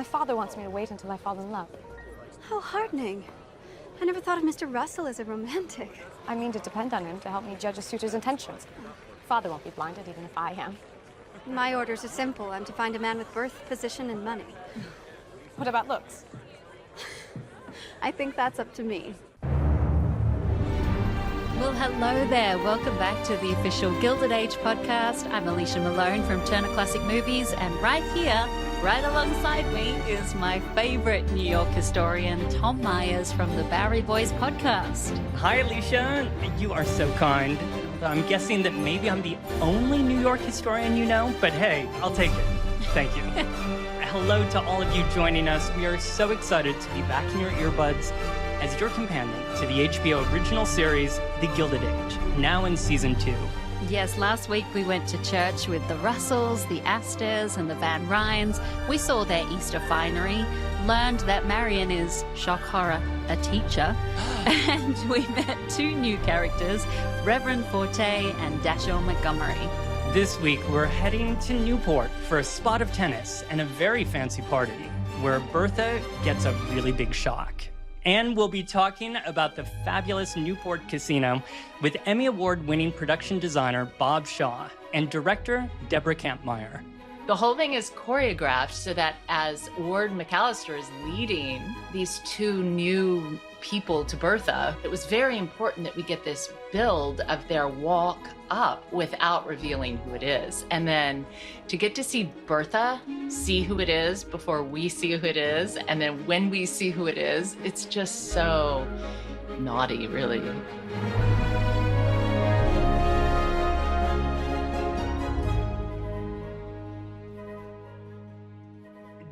My father wants me to wait until I fall in love. How heartening. I never thought of Mr. Russell as a romantic. I mean to depend on him to help me judge a suitor's intentions. Father won't be blinded, even if I am. My orders are simple. I'm to find a man with birth, position, and money. What about looks? I think that's up to me. Well, hello there. Welcome back to the official Gilded Age podcast. I'm Alicia Malone from Turner Classic Movies, and right here, right alongside me, is my favorite New York historian, Tom Meyers from the Bowery Boys podcast. Hi, Alicia. You are so kind. I'm guessing that maybe I'm the only New York historian you know, but hey, I'll take it. Thank you. Hello to all of you joining us. We are so excited to be back in your earbuds as your companion to the HBO original series, The Gilded Age, now in season 2. Yes, last week we went to church with the Russells, the Astors, and the Van Ryns. We saw their Easter finery, learned that Marion is, shock horror, a teacher, and we met 2 new characters, Reverend Forte and Dashiell Montgomery. This week, we're heading to Newport for a spot of tennis and a very fancy party where Bertha gets a really big shock. And we'll be talking about the fabulous Newport Casino with Emmy Award-winning production designer Bob Shaw and director Deborah Kampmeier. The whole thing is choreographed so that as Ward McAllister is leading these 2 new people to Bertha, it was very important that we get this build of their walk up without revealing who it is. And then to get to see Bertha see who it is before we see who it is, and then when we see who it is, it's just so naughty, really.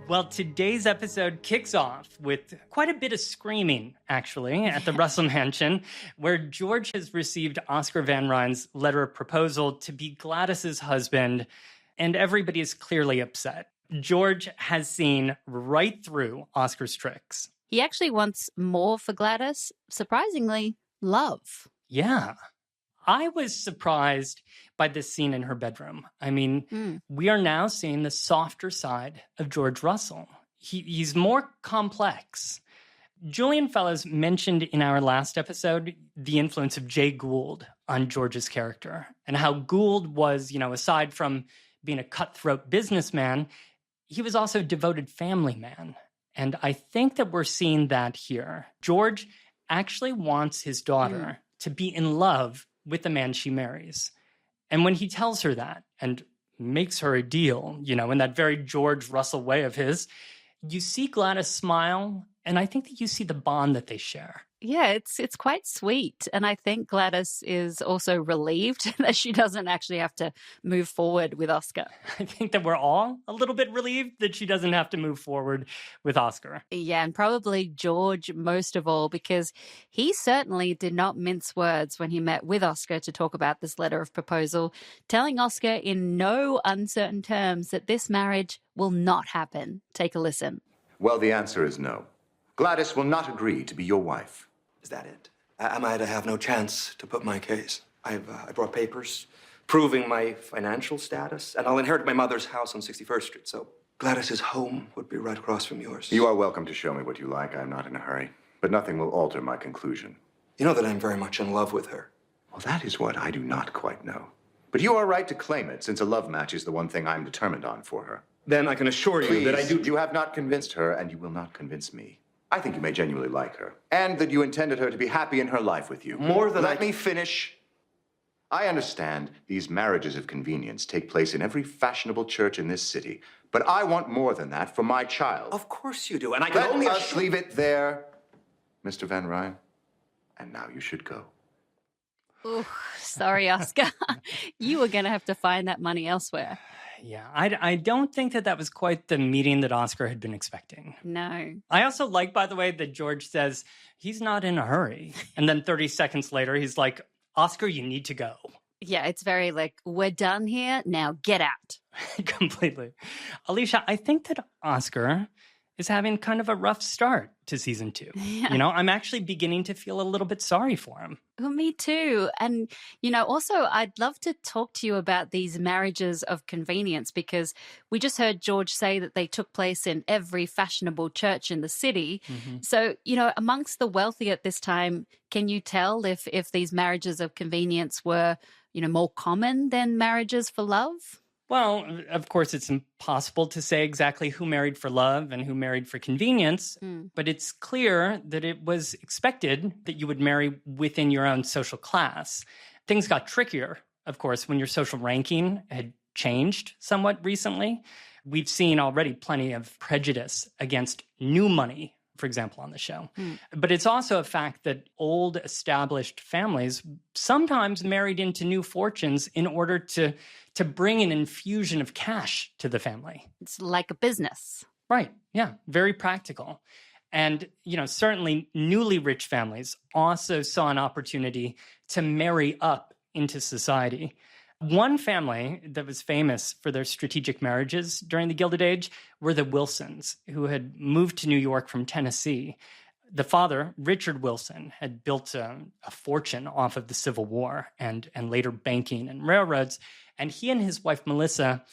Well, today's episode kicks off with quite a bit of screaming, actually, at the Russell Mansion, where George has received Oscar Van Ryn's letter of proposal to be Gladys's husband, and everybody is clearly upset. George has seen right through Oscar's tricks. He actually wants more for Gladys, surprisingly, love. Yeah. I was surprised by this scene in her bedroom. I mean, we are now seeing the softer side of George Russell. He's more complex. Julian Fellows mentioned in our last episode the influence of Jay Gould on George's character and how Gould was, aside from being a cutthroat businessman, he was also a devoted family man. And I think that we're seeing that here. George actually wants his daughter to be in love with the man she marries. And when he tells her that and makes her a deal, in that very George Russell way of his, you see Gladys smile, and I think that you see the bond that they share. Yeah, it's quite sweet. And I think Gladys is also relieved that she doesn't actually have to move forward with Oscar. I think that we're all a little bit relieved that she doesn't have to move forward with Oscar. Yeah, and probably George most of all, because he certainly did not mince words when he met with Oscar to talk about this letter of proposal, telling Oscar in no uncertain terms that this marriage will not happen. Take a listen. Well, the answer is no. Gladys will not agree to be your wife. Is that it? Am I to have no chance to put my case? I brought papers proving my financial status, and I'll inherit my mother's house on 61st Street, so Gladys's home would be right across from yours. You are welcome to show me what you like. I'm not in a hurry. But nothing will alter my conclusion. You know that I'm very much in love with her. Well, that is what I do not quite know. But you are right to claim it, since a love match is the one thing I'm determined on for her. Then I can assure you that I do... You have not convinced her, and you will not convince me. I think you may genuinely like her, and that you intended her to be happy in her life with you. More than Let me finish. I understand these marriages of convenience take place in every fashionable church in this city, but I want more than that for my child. Of course you do, and I can Let only... us leave it there, Mr. Van Ryn. And now you should go. Ooh, sorry, Oscar. You were going to have to find that money elsewhere. Yeah, I don't think that was quite the meeting that Oscar had been expecting. No. I also like, by the way, that George says he's not in a hurry. And then 30 seconds later, he's like, Oscar, you need to go. Yeah, it's very like, we're done here, now get out. Completely. Alicia, I think that Oscar is having kind of a rough start to season 2. Yeah. You know, I'm actually beginning to feel a little bit sorry for him. Well, me too. And, also I'd love to talk to you about these marriages of convenience, because we just heard George say that they took place in every fashionable church in the city. Mm-hmm. So, amongst the wealthy at this time, can you tell if these marriages of convenience were, more common than marriages for love? Well, of course, it's impossible to say exactly who married for love and who married for convenience, but it's clear that it was expected that you would marry within your own social class. Things got trickier, of course, when your social ranking had changed somewhat recently. We've seen already plenty of prejudice against new money, for example, on the show. But it's also a fact that old established families sometimes married into new fortunes in order to bring an infusion of cash to the family. It's like a business. Right. Yeah. Very practical. And, certainly newly rich families also saw an opportunity to marry up into society. One family that was famous for their strategic marriages during the Gilded Age were the Wilsons, who had moved to New York from Tennessee. The father, Richard Wilson, had built a fortune off of the Civil War and later banking and railroads. And he and his wife, Melissa,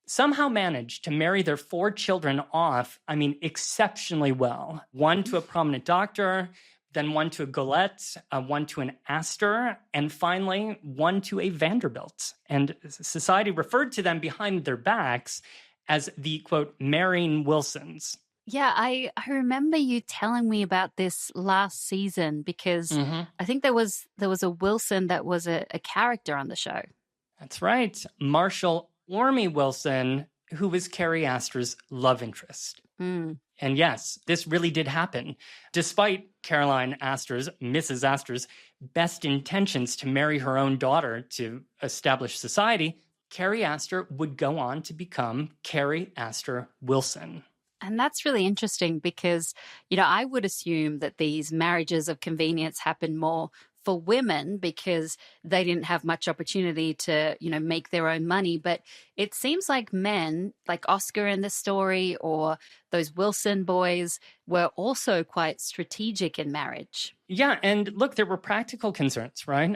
somehow managed to marry their 4 children off, exceptionally well. One to a prominent doctor, then one to a Golette, one to an Astor, and finally one to a Vanderbilt. And society referred to them behind their backs as the, quote, marrying Wilsons. Yeah, I remember you telling me about this last season, because I think there was a Wilson that was a character on the show. That's right. Marshall Ormy Wilson, who was Carrie Astor's love interest. And yes, this really did happen. Despite Caroline Astor's, Mrs. Astor's, best intentions to marry her own daughter to establish society, Carrie Astor would go on to become Carrie Astor Wilson. And that's really interesting because, I would assume that these marriages of convenience happen more for women because they didn't have much opportunity to, make their own money. But it seems like men, like Oscar in this story or those Wilson boys, were also quite strategic in marriage. Yeah, and look, there were practical concerns, right?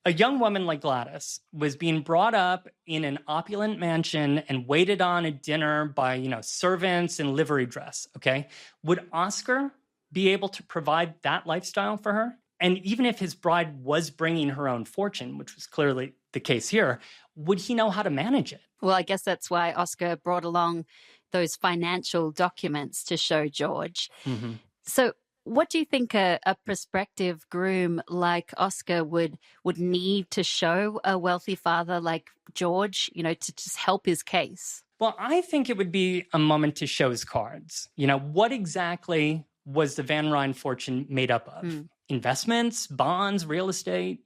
A young woman like Gladys was being brought up in an opulent mansion and waited on at dinner by, servants in livery dress, okay? Would Oscar be able to provide that lifestyle for her? And even if his bride was bringing her own fortune, which was clearly the case here, would he know how to manage it? Well, I guess that's why Oscar brought along those financial documents to show George. So what do you think a prospective groom like Oscar would need to show a wealthy father like George, to just help his case? Well, I think it would be a moment to show his cards. What exactly was the Van Ryn fortune made up of? Investments, bonds, real estate.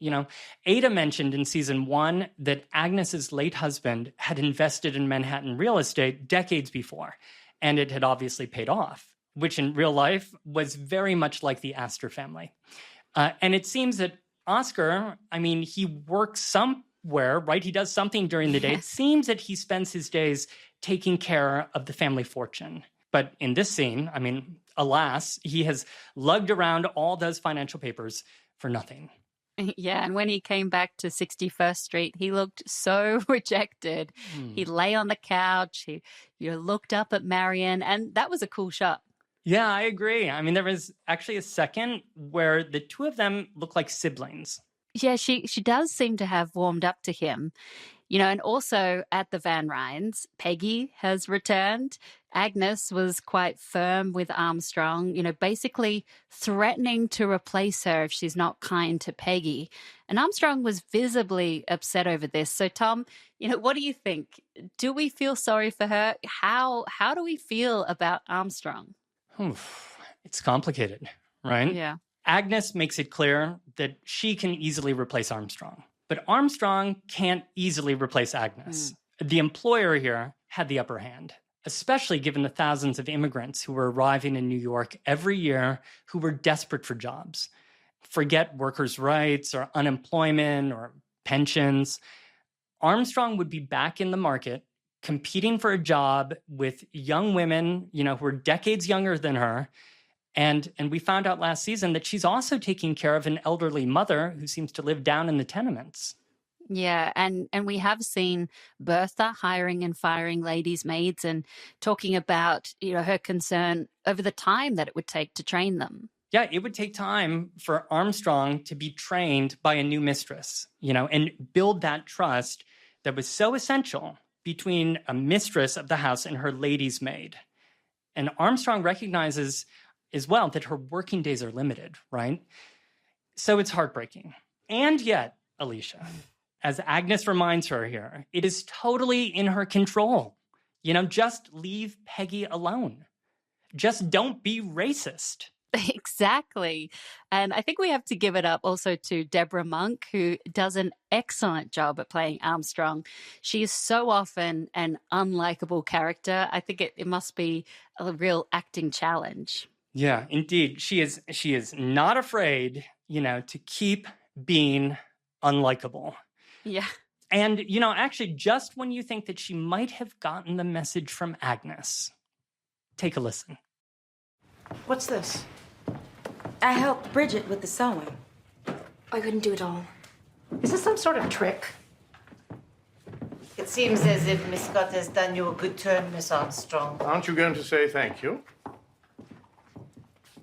Ada mentioned in season 1 that Agnes's late husband had invested in Manhattan real estate decades before, and it had obviously paid off, which in real life was very much like the Astor family. And it seems that Oscar, he works somewhere, right? He does something during the day. It seems that he spends his days taking care of the family fortune. But in this scene, alas, he has lugged around all those financial papers for nothing. Yeah, and when he came back to 61st Street, he looked so rejected. He lay on the couch, he looked up at Marion, and that was a cool shot. Yeah, I agree. There was actually a second where the two of them look like siblings. Yeah, she does seem to have warmed up to him. And also at the Van Ryns, Peggy has returned. Agnes was quite firm with Armstrong, basically threatening to replace her if she's not kind to Peggy. And Armstrong was visibly upset over this. So, Tom, what do you think? Do we feel sorry for her? How do we feel about Armstrong? It's complicated, right? Yeah. Agnes makes it clear that she can easily replace Armstrong. But Armstrong can't easily replace Agnes. The employer here had the upper hand, especially given the thousands of immigrants who were arriving in New York every year who were desperate for jobs. Forget workers' rights or unemployment or pensions. Armstrong would be back in the market competing for a job with young women, who are decades younger than her. And we found out last season that she's also taking care of an elderly mother who seems to live down in the tenements. Yeah, and we have seen Bertha hiring and firing ladies' maids and talking about, her concern over the time that it would take to train them. Yeah, it would take time for Armstrong to be trained by a new mistress, and build that trust that was so essential between a mistress of the house and her lady's maid. And Armstrong recognizes as well that her working days are limited, right? So it's heartbreaking. And yet, Alicia, as Agnes reminds her here, it is totally in her control. Just leave Peggy alone. Just don't be racist. Exactly. And I think we have to give it up also to Deborah Monk, who does an excellent job at playing Armstrong. She is so often an unlikable character. I think it must be a real acting challenge. Yeah, indeed. She is not afraid, to keep being unlikable. Yeah. And, actually, just when you think that she might have gotten the message from Agnes, take a listen. What's this? I helped Bridget with the sewing. I couldn't do it all. Is this some sort of trick? It seems as if Miss Scott has done you a good turn, Miss Armstrong. Aren't you going to say thank you?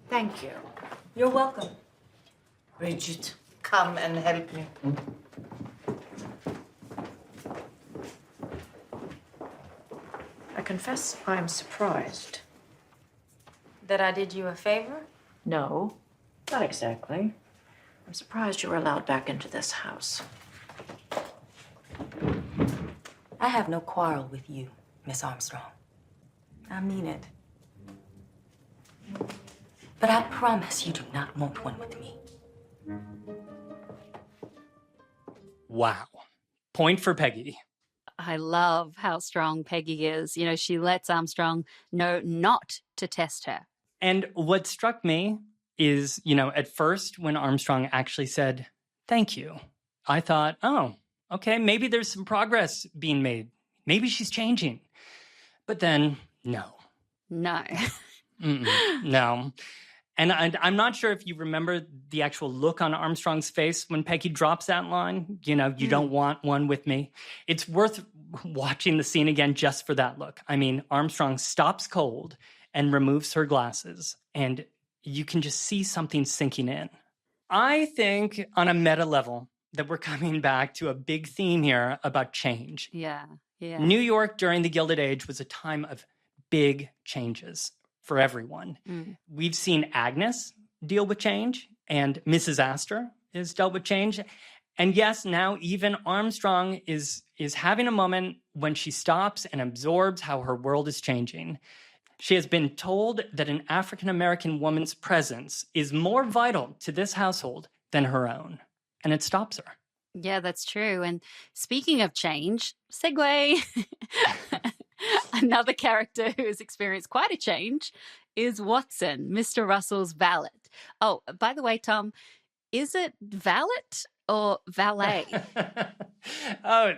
Thank you. You're welcome. Bridget, come and help me. I confess I'm surprised. That I did you a favor? No, not exactly. I'm surprised you were allowed back into this house. I have no quarrel with you, Miss Armstrong. I mean it. But I promise you do not want one with me. Wow. Point for Peggy. I love how strong Peggy is. She lets Armstrong know not to test her. And what struck me is, at first when Armstrong actually said, thank you, I thought, oh, okay, maybe there's some progress being made. Maybe she's changing. But then, no. No. No. And I'm not sure if you remember the actual look on Armstrong's face when Peggy drops that line, you don't want one with me. It's worth watching the scene again just for that look. I mean, Armstrong stops cold and removes her glasses, and you can just see something sinking in. I think on a meta level that we're coming back to a big theme here about change. Yeah. New York during the Gilded Age was a time of big changes for everyone. We've seen Agnes deal with change, and Mrs. Astor has dealt with change. And yes, now even Armstrong is having a moment when she stops and absorbs how her world is changing. She has been told that an African-American woman's presence is more vital to this household than her own, and it stops her. Yeah, that's true. And speaking of change, segue, another character who has experienced quite a change is Watson, Mr. Russell's valet. Oh, by the way, Tom, is it valet or valet? Oh,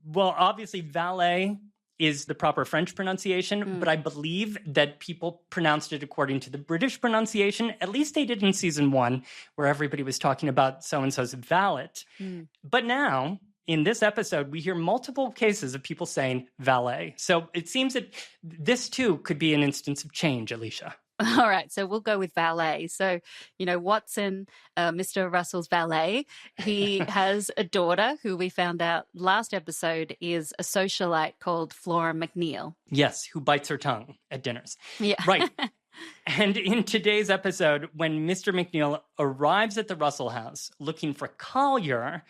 well, obviously valet is the proper French pronunciation, but I believe that people pronounced it according to the British pronunciation. At least they did in season 1, where everybody was talking about so-and-so's valet. But now, in this episode, we hear multiple cases of people saying valet. So it seems that this, too, could be an instance of change, Alicia. All right, so we'll go with valet. So, Watson, Mr. Russell's valet, he has a daughter who we found out last episode is a socialite called Flora McNeil. Yes, who bites her tongue at dinners. Yeah. Right. And in today's episode, when Mr. McNeil arrives at the Russell house looking for Collier,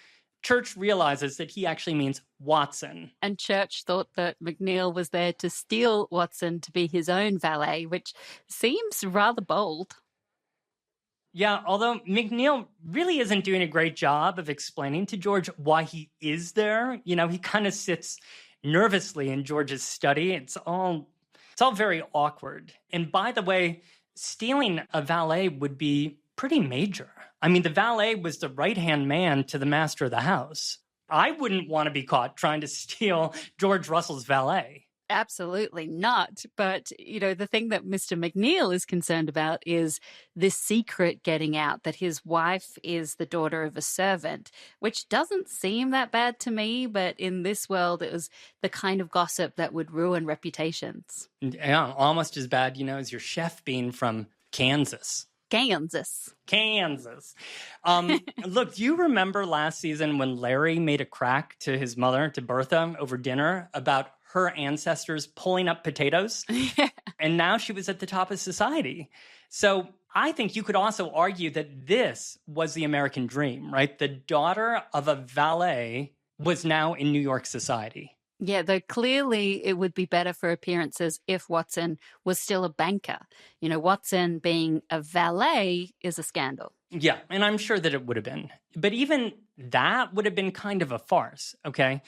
Church realizes that he actually means Watson. And Church thought that McNeil was there to steal Watson to be his own valet, which seems rather bold. Yeah, although McNeil really isn't doing a great job of explaining to George why he is there. He kind of sits nervously in George's study. It's all very awkward. And by the way, stealing a valet would be pretty major. I mean, the valet was the right-hand man to the master of the house. I wouldn't want to be caught trying to steal George Russell's valet. Absolutely not. But, the thing that Mr. McNeil is concerned about is this secret getting out that his wife is the daughter of a servant, which doesn't seem that bad to me. But in this world, it was the kind of gossip that would ruin reputations. Yeah, almost as bad, as your chef being from Kansas. Kansas. Look, do you remember last season when Larry made a crack to his mother, to Bertha, over dinner about her ancestors pulling up potatoes? Yeah. And now she was at the top of society. So I think you could also argue that this was the American dream, right? The daughter of a valet was now in New York society. Yeah, though clearly it would be better for appearances if Watson was still a banker. Watson being a valet is a scandal. Yeah, and I'm sure that it would have been. But even that would have been kind of a farce, okay?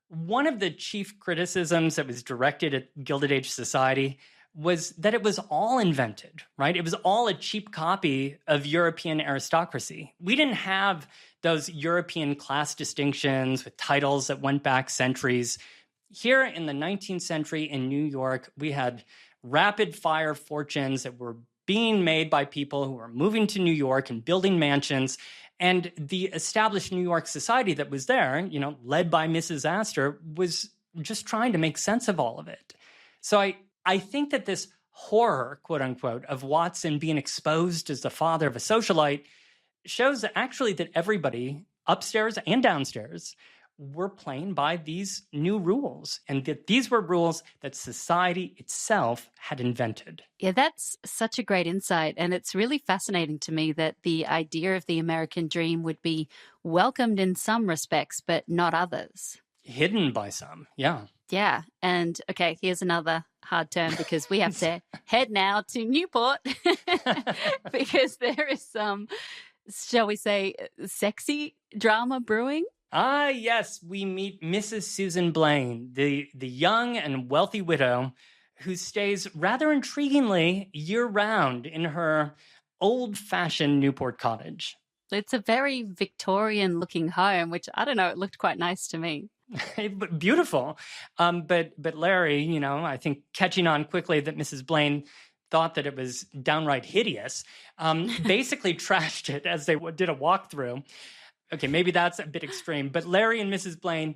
One of the chief criticisms that was directed at Gilded Age society was that it was all invented, right? It was all a cheap copy of European aristocracy. We didn't have those European class distinctions with titles that went back centuries. Here in the 19th century in New York, we had rapid-fire fortunes that were being made by people who were moving to New York and building mansions. And the established New York society that was there, led by Mrs. Astor, was just trying to make sense of all of it. So I think that this horror, quote unquote, of Watson being exposed as the father of a socialite shows actually that everybody upstairs and downstairs were playing by these new rules, and that these were rules that society itself had invented. Yeah, that's such a great insight. And it's really fascinating to me that the idea of the American dream would be welcomed in some respects, but not others. Hidden by some, yeah. Yeah. And okay, here's another hard term because we have to head now to Newport because there is some, shall we say, sexy drama brewing. Ah, yes, we meet Mrs. Susan Blaine, the young and wealthy widow who stays rather intriguingly year-round in her old-fashioned Newport cottage. It's a very Victorian-looking home, which, I don't know, it looked quite nice to me. Beautiful. But Larry, I think catching on quickly that Mrs. Blaine thought that it was downright hideous, basically trashed it as they did a walkthrough. Okay, maybe that's a bit extreme, but Larry and Mrs. Blaine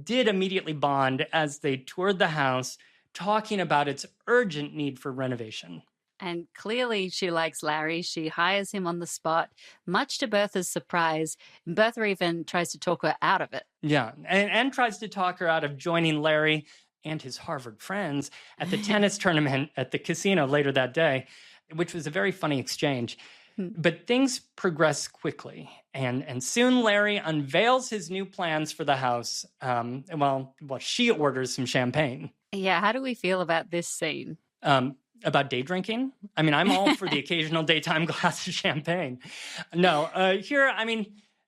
did immediately bond as they toured the house, talking about its urgent need for renovation. And clearly she likes Larry. She hires him on the spot, much to Bertha's surprise. Bertha even tries to talk her out of it. Yeah, and tries to talk her out of joining Larry and his Harvard friends at the tennis tournament at the casino later that day, which was a very funny exchange. But things progress quickly, and soon Larry unveils his new plans for the house. She orders some champagne. Yeah, how do we feel about this scene? About day drinking? I mean, I'm all for the occasional daytime glass of champagne. No, here,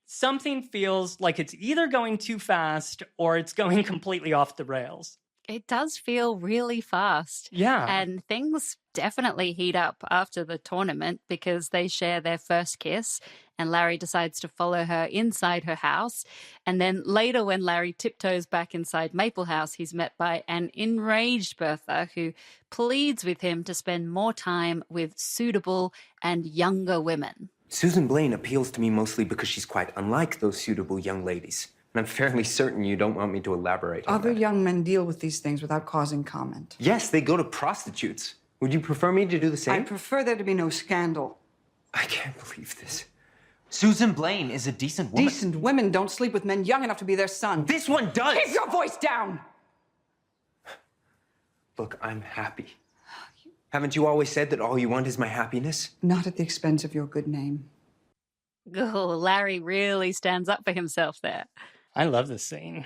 something feels like it's either going too fast or it's going completely off the rails. It does feel really fast. Yeah. And things definitely heat up after the tournament because they share their first kiss and Larry decides to follow her inside her house. And then later when Larry tiptoes back inside Maple House, he's met by an enraged Bertha who pleads with him to spend more time with suitable and younger women. Susan Blaine appeals to me mostly because she's quite unlike those suitable young ladies. And I'm fairly certain you don't want me to elaborate on Other that. young men deal with these things without causing comment. Yes, they go to prostitutes. Would you prefer me to do the same? I prefer there to be no scandal. I can't believe this. Susan Blaine is a decent woman. Decent women don't sleep with men young enough to be their son. This one does! Keep your voice down! Look, I'm happy. Haven't you always said that all you want is my happiness? Not at the expense of your good name. Oh, Larry really stands up for himself there. I love this scene.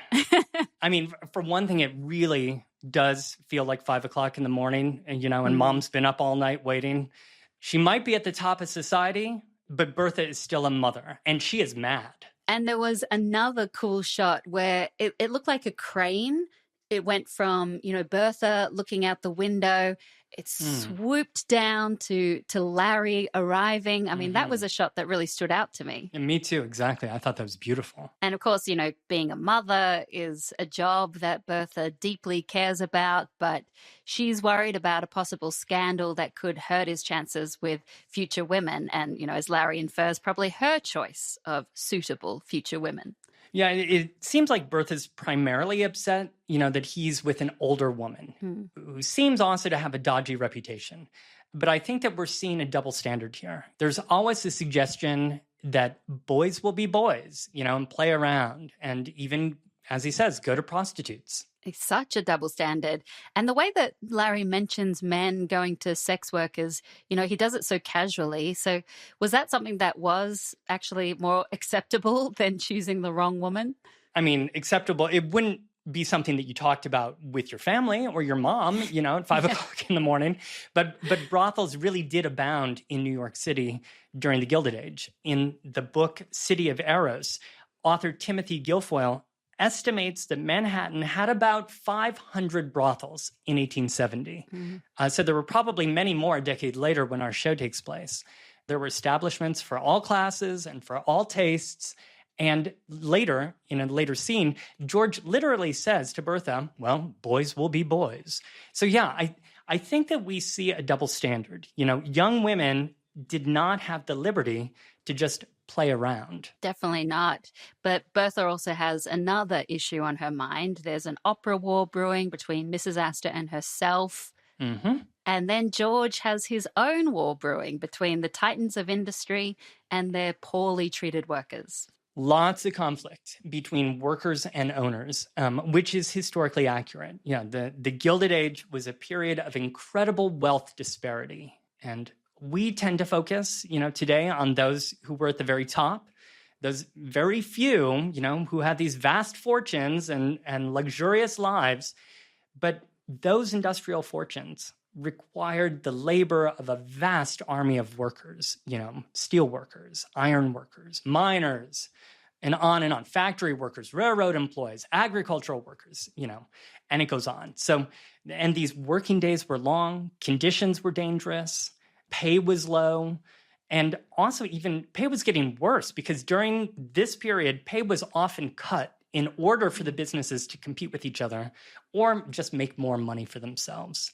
For one thing, it really does feel like 5 o'clock in the morning, and Mom's been up all night waiting. She might be at the top of society, but Bertha is still a mother, and she is mad. And there was another cool shot where it looked like a crane. It went from, Bertha looking out the window. It swooped down to Larry arriving. I mean, that was a shot that really stood out to me. And me too, exactly. I thought that was beautiful. And of course, being a mother is a job that Bertha deeply cares about, but she's worried about a possible scandal that could hurt his chances with future women. And, as Larry infers, probably her choice of suitable future women. Yeah, it seems like Bertha's primarily upset, that he's with an older woman who seems also to have a dodgy reputation. But I think that we're seeing a double standard here. There's always the suggestion that boys will be boys, and play around and even, as he says, go to prostitutes. It's such a double standard. And the way that Larry mentions men going to sex workers, he does it so casually. So was that something that was actually more acceptable than choosing the wrong woman? I mean, acceptable. It wouldn't be something that you talked about with your family or your mom, at 5 o'clock in the morning. But brothels really did abound in New York City during the Gilded Age. In the book City of Eros, author Timothy Guilfoyle estimates that Manhattan had about 500 brothels in 1870. So there were probably many more a decade later when our show takes place. There were establishments for all classes and for all tastes. And later, in a later scene, George literally says to Bertha, well, boys will be boys. So yeah, I think that we see a double standard. Young women did not have the liberty to just play around. Definitely not. But Bertha also has another issue on her mind. There's an opera war brewing between Mrs. Astor and herself. And then George has his own war brewing between the titans of industry and their poorly treated workers. Lots of conflict between workers and owners, which is historically accurate. The Gilded Age was a period of incredible wealth disparity. And we tend to focus, today on those who were at the very top, those very few, who had these vast fortunes and luxurious lives. But those industrial fortunes required the labor of a vast army of workers, steel workers, iron workers, miners, and on, factory workers, railroad employees, agricultural workers, and it goes on. So, and these working days were long, conditions were dangerous, pay was low, and also even pay was getting worse because during this period, pay was often cut in order for the businesses to compete with each other or just make more money for themselves.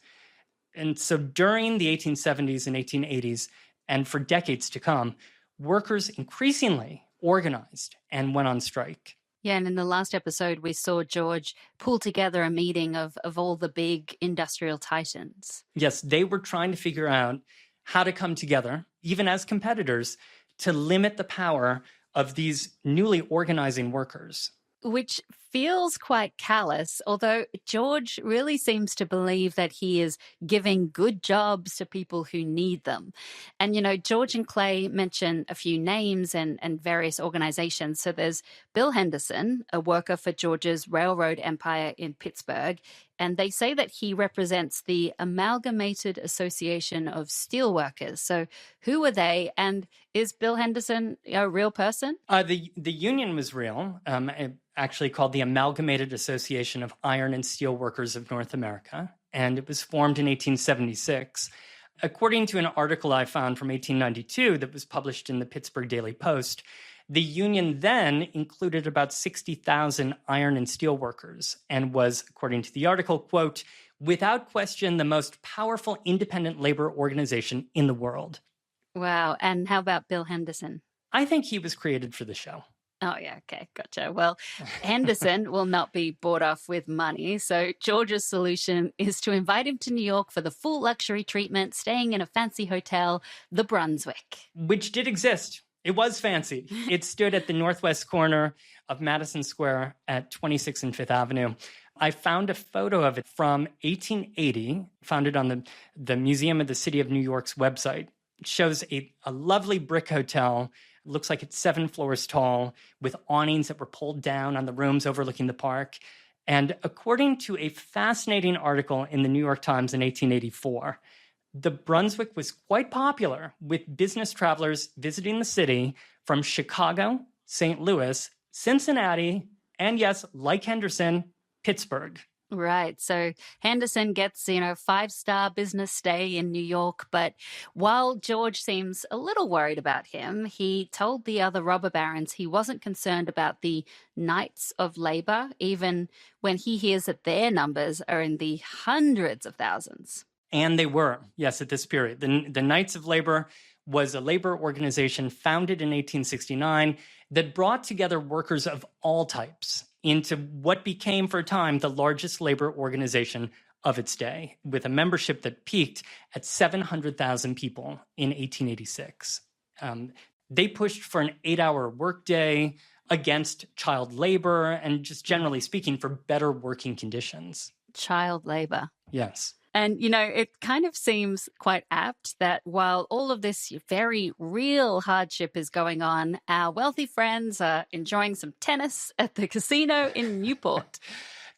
And so during the 1870s and 1880s, and for decades to come, workers increasingly organized and went on strike. Yeah, and in the last episode, we saw George pull together a meeting of all the big industrial titans. Yes, they were trying to figure out how to come together, even as competitors, to limit the power of these newly organizing workers. Which feels quite callous, although George really seems to believe that he is giving good jobs to people who need them. And, George and Clay mention a few names and various organizations. So there's Bill Henderson, a worker for George's railroad empire in Pittsburgh. And they say that he represents the Amalgamated Association of Steelworkers. So who are they? And is Bill Henderson a real person? The union was real, actually called the Amalgamated Association of Iron and Steel Workers of North America. And it was formed in 1876. According to an article I found from 1892 that was published in the Pittsburgh Daily Post, the union then included about 60,000 iron and steel workers and was, according to the article, quote, without question, the most powerful independent labor organization in the world. Wow. And how about Bill Henderson? I think he was created for the show. Oh, yeah. Okay. Gotcha. Well, Henderson will not be bought off with money. So George's solution is to invite him to New York for the full luxury treatment, staying in a fancy hotel, the Brunswick. Which did exist. It was fancy. It stood at the northwest corner of Madison Square at 26th and 5th Avenue. I found a photo of it from 1880, found it on the Museum of the City of New York's website. It shows a lovely brick hotel. It looks like it's 7 floors tall with awnings that were pulled down on the rooms overlooking the park. And according to a fascinating article in the New York Times in 1884, the Brunswick was quite popular with business travelers visiting the city from Chicago, St. Louis, Cincinnati, and yes, like Henderson, Pittsburgh. Right. So Henderson gets, 5-star business stay in New York. But while George seems a little worried about him, he told the other robber barons he wasn't concerned about the Knights of Labor, even when he hears that their numbers are in the hundreds of thousands. And they were, yes, at this period. The Knights of Labor was a labor organization founded in 1869 that brought together workers of all types into what became, for a time, the largest labor organization of its day, with a membership that peaked at 700,000 people in 1886. They pushed for an 8-hour workday, against child labor, and just generally speaking, for better working conditions. Child labor. Yes. And, it kind of seems quite apt that while all of this very real hardship is going on, our wealthy friends are enjoying some tennis at the casino in Newport.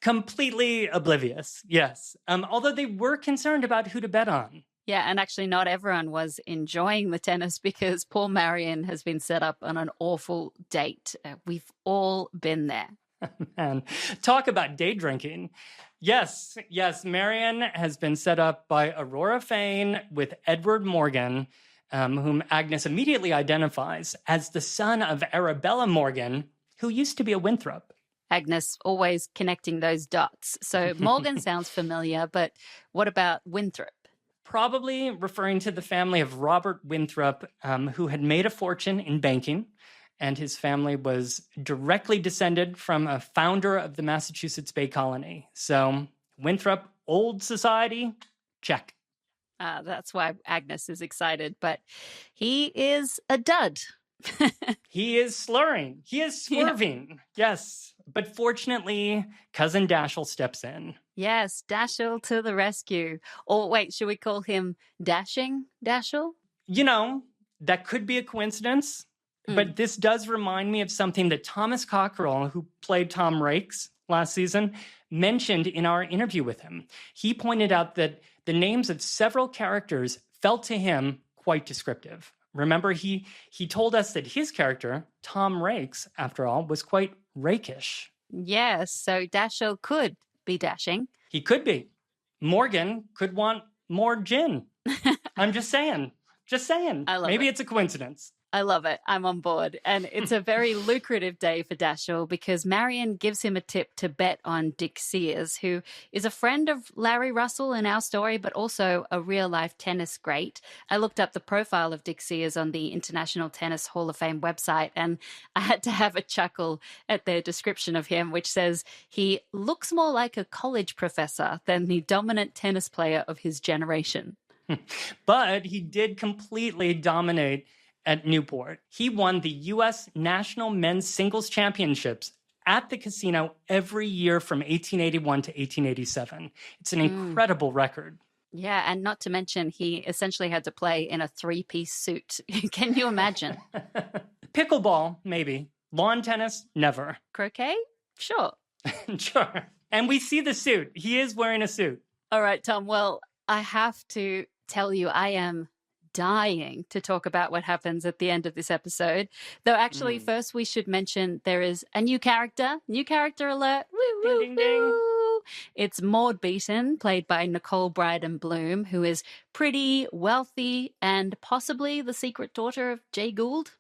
Completely oblivious, yes. Although they were concerned about who to bet on. Yeah, and actually not everyone was enjoying the tennis because poor Marion has been set up on an awful date. We've all been there. Man, talk about day drinking. Yes, Marion has been set up by Aurora Fane with Edward Morgan, whom Agnes immediately identifies as the son of Arabella Morgan, who used to be a Winthrop. Agnes always connecting those dots. So Morgan sounds familiar, but what about Winthrop? Probably referring to the family of Robert Winthrop, who had made a fortune in banking, and his family was directly descended from a founder of the Massachusetts Bay Colony. So Winthrop, old society, check. That's why Agnes is excited, but he is a dud. He is slurring. He is swerving. Yeah. Yes. But fortunately, Cousin Dashiell steps in. Yes, Dashiell to the rescue. Or wait, should we call him Dashing Dashiell? That could be a coincidence. But this does remind me of something that Thomas Cockerell, who played Tom Rakes last season, mentioned in our interview with him. He pointed out that the names of several characters felt to him quite descriptive. Remember, he told us that his character, Tom Rakes, after all, was quite rakish. Yes, so Dashiell could be dashing. He could be. Morgan could want more gin. I'm just saying. Maybe it's a coincidence. I love it. I'm on board. And it's a very lucrative day for Dashiell because Marion gives him a tip to bet on Dick Sears, who is a friend of Larry Russell in our story, but also a real-life tennis great. I looked up the profile of Dick Sears on the International Tennis Hall of Fame website, and I had to have a chuckle at their description of him, which says he looks more like a college professor than the dominant tennis player of his generation. But he did completely dominate at Newport. He won the U.S. National Men's Singles Championships at the casino every year from 1881 to 1887. It's an incredible record. Yeah, and not to mention he essentially had to play in a 3-piece suit. Can you imagine? Pickleball, maybe. Lawn tennis, never. Croquet? Sure. Sure. And we see the suit. He is wearing a suit. All right, Tom. Well, I have to tell you, I am dying to talk about what happens at the end of this episode. Though actually, first we should mention there is a new character alert. Woo, woo, ding, ding, ding. woo. It's Maud Beaton, played by Nicole Bryden Bloom, who is pretty, wealthy, and possibly the secret daughter of Jay Gould.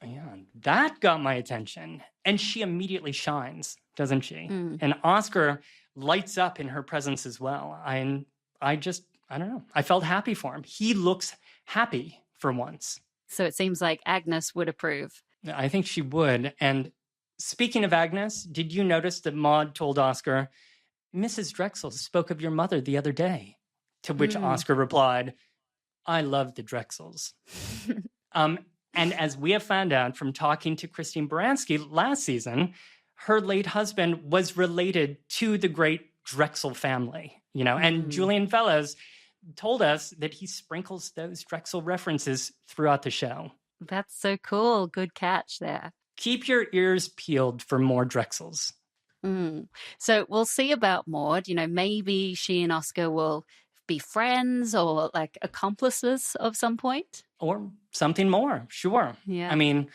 Yeah, that got my attention. And she immediately shines, doesn't she? And Oscar lights up in her presence as well. I don't know. I felt happy for him. He looks happy for once. So it seems like Agnes would approve. I think she would. And speaking of Agnes, did you notice that Maud told Oscar, Mrs. Drexel spoke of your mother the other day? To which Oscar replied, I love the Drexels. And as we have found out from talking to Christine Baranski last season, her late husband was related to the great Drexel family, and Julian Fellowes told us that he sprinkles those Drexel references throughout the show. That's so cool. Good catch there. Keep your ears peeled for more Drexels. So we'll see about Maud. Maybe she and Oscar will be friends or like accomplices of some point. Or something more, sure. Yeah. I mean,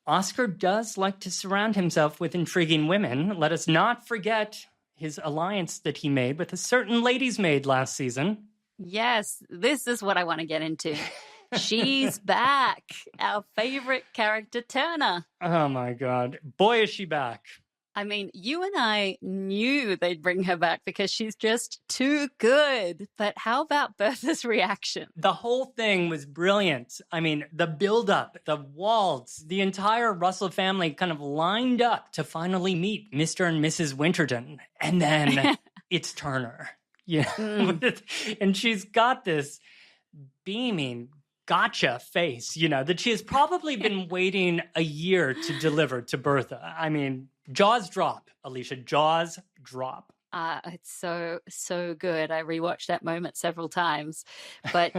Oscar does like to surround himself with intriguing women. Let us not forget his alliance that he made with a certain lady's maid last season. Yes, this is what I want to get into. She's back. Our favorite character, Turner. Oh my God. Boy, is she back. I mean, you and I knew they'd bring her back because she's just too good. But how about Bertha's reaction? The whole thing was brilliant. I mean, the build-up, the waltz, the entire Russell family kind of lined up to finally meet Mr. and Mrs. Winterton. And then it's Turner. Yeah. And she's got this beaming gotcha face, that she has probably been waiting a year to deliver to Bertha. I mean, jaws drop, Alicia, jaws drop. It's so good. I rewatched that moment several times. But,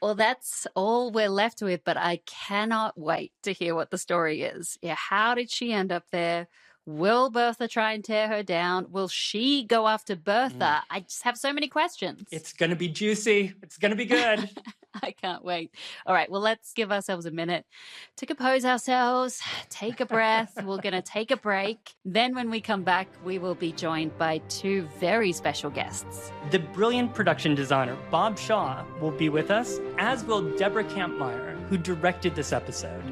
well, that's all we're left with. But I cannot wait to hear what the story is. Yeah, how did she end up there? Will Bertha try and tear her down? Will she go after Bertha? I just have so many questions. It's going to be juicy. It's going to be good. I can't wait. All right, well, let's give ourselves a minute to compose ourselves, take a breath. We're going to take a break. Then when we come back, we will be joined by two very special guests. The brilliant production designer, Bob Shaw, will be with us, as will Deborah Kampmeier, who directed this episode.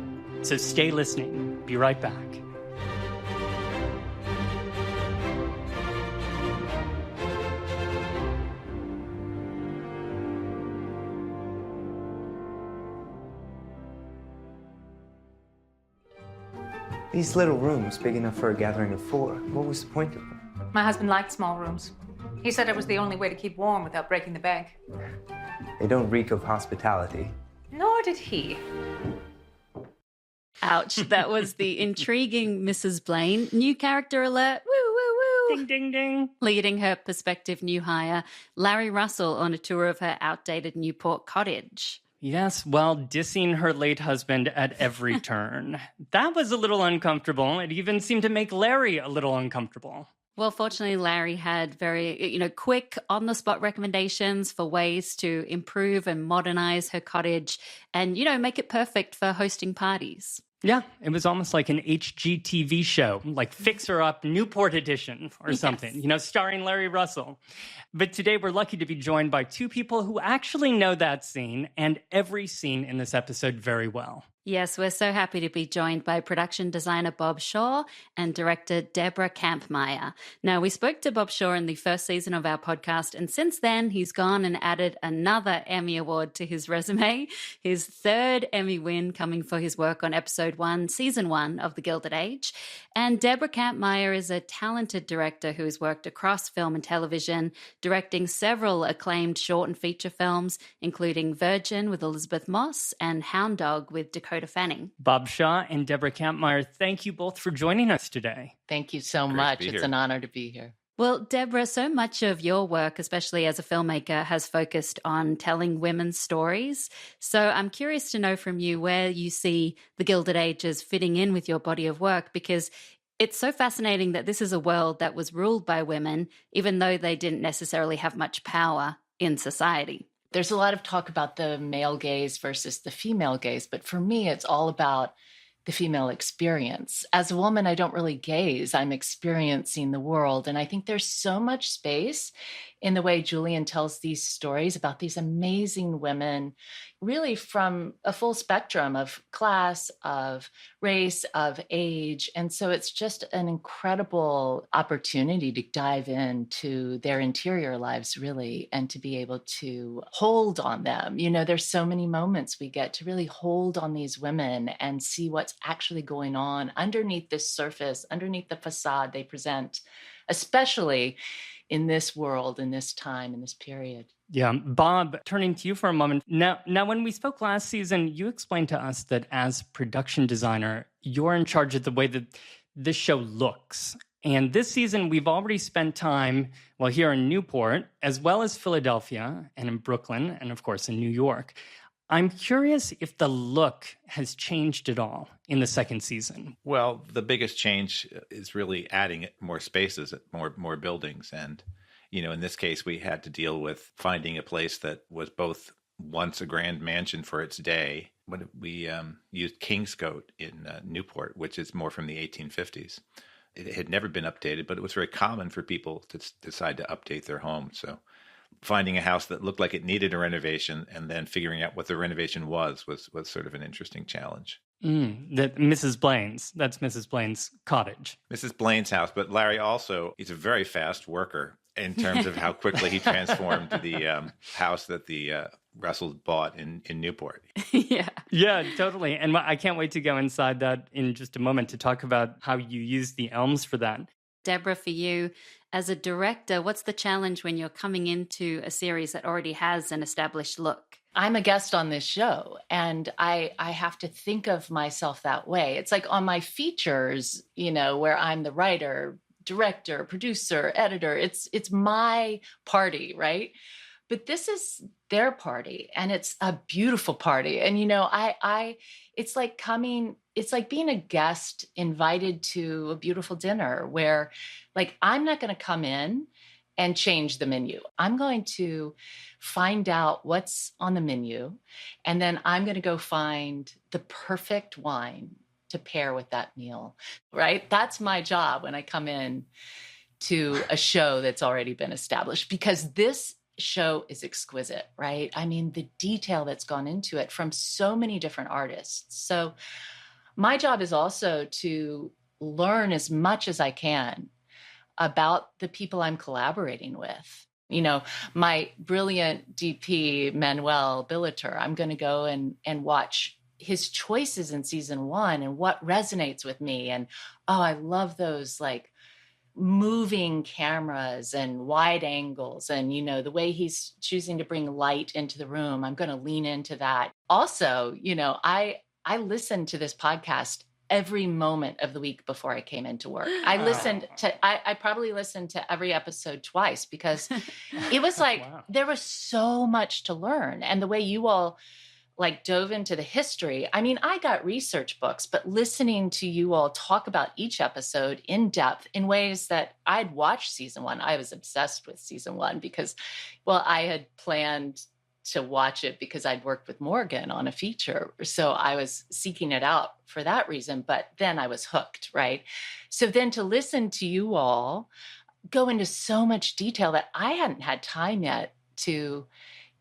So stay listening. Be right back. These little rooms, big enough for a gathering of 4, what was the point of them? My husband liked small rooms. He said it was the only way to keep warm without breaking the bank. They don't reek of hospitality. Nor did he. Ouch, that was the intriguing Mrs. Blaine. New character alert. Woo, woo, woo. Ding, ding, ding. Leading her prospective new hire, Larry Russell, on a tour of her outdated Newport cottage. Yes, while dissing her late husband at every turn. That was a little uncomfortable. It even seemed to make Larry a little uncomfortable. Well, fortunately, Larry had very, quick on-the-spot recommendations for ways to improve and modernize her cottage and, make it perfect for hosting parties. Yeah, it was almost like an HGTV show, like Fixer Up Newport Edition or something, starring Larry Russell. But today we're lucky to be joined by two people who actually know that scene and every scene in this episode very well. Yes, we're so happy to be joined by production designer Bob Shaw and director Deborah Kampmeier. Now, we spoke to Bob Shaw in the first season of our podcast, and since then, he's gone and added another Emmy Award to his resume, his third Emmy win coming for his work on episode 1, season 1 of The Gilded Age. And Deborah Kampmeier is a talented director who has worked across film and television, directing several acclaimed short and feature films, including Virgin with Elizabeth Moss and Hound Dog with Dakota Fanning. Bob Shaw and Deborah Kampmeier, thank you both for joining us today. Thank you so much. It's an honor to be here. Well, Deborah, so much of your work, especially as a filmmaker, has focused on telling women's stories. So I'm curious to know from you where you see The Gilded Age as fitting in with your body of work, because it's so fascinating that this is a world that was ruled by women, even though they didn't necessarily have much power in society. There's a lot of talk about the male gaze versus the female gaze, but for me, it's all about the female experience. As a woman, I don't really gaze. I'm experiencing the world. And I think there's so much space in the way Julian tells these stories about these amazing women, really from a full spectrum of class, of race, of age. And so it's just an incredible opportunity to dive into their interior lives, really, and to be able to hold on them. There's so many moments we get to really hold on these women and see what's actually going on underneath this surface, underneath the facade they present, especially in this world, in this time, in this period. Yeah. Bob, turning to you for a moment. Now, when we spoke last season, you explained to us that as production designer, you're in charge of the way that this show looks. And this season, we've already spent time, here in Newport, as well as Philadelphia and in Brooklyn, and of course in New York. I'm curious if the look has changed at all in the second season. Well, the biggest change is really adding more spaces, more buildings. And, in this case, we had to deal with finding a place that was both once a grand mansion for its day. But we used Kingscote in Newport, which is more from the 1850s. It had never been updated, but it was very common for people to decide to update their home. So finding a house that looked like it needed a renovation and then figuring out what the renovation was sort of an interesting challenge. That Mrs. Blaine's, that's Mrs. Blaine's cottage. Mrs. Blaine's house, but Larry also, he's a very fast worker in terms of how quickly he transformed the house that the Russells bought in Newport. Yeah, totally. And I can't wait to go inside that in just a moment to talk about how you use the elms for that. Deborah, for you, as a director, what's the challenge when you're coming into a series that already has an established look? I'm a guest on this show, and I have to think of myself that way. It's like on my features, where I'm the writer, director, producer, editor. It's my party, right? But this is their party, and it's a beautiful party. And it's like being a guest invited to a beautiful dinner where, like, I'm not going to come in and change the menu. I'm going to find out what's on the menu, and then I'm going to go find the perfect wine to pair with that meal, right? That's my job when I come in to a show that's already been established, because this show is exquisite, right? I mean, the detail that's gone into it from so many different artists. So my job is also to learn as much as I can about the people I'm collaborating with. My brilliant DP, Manuel Billeter, I'm going to go and watch his choices in season 1 and what resonates with me. And, I love those like moving cameras and wide angles and, the way he's choosing to bring light into the room. I'm going to lean into that. Also, I listened to this podcast every moment of the week before I came into work. I probably listened to every episode twice because it was like, there was so much to learn. And the way you all like dove into the history. I mean, I got research books, but listening to you all talk about each episode in depth in ways that I'd watched season 1. I was obsessed with season 1 because, I had planned to watch it because I'd worked with Morgan on a feature. So I was seeking it out for that reason, but then I was hooked, right? So then to listen to you all go into so much detail that I hadn't had time yet to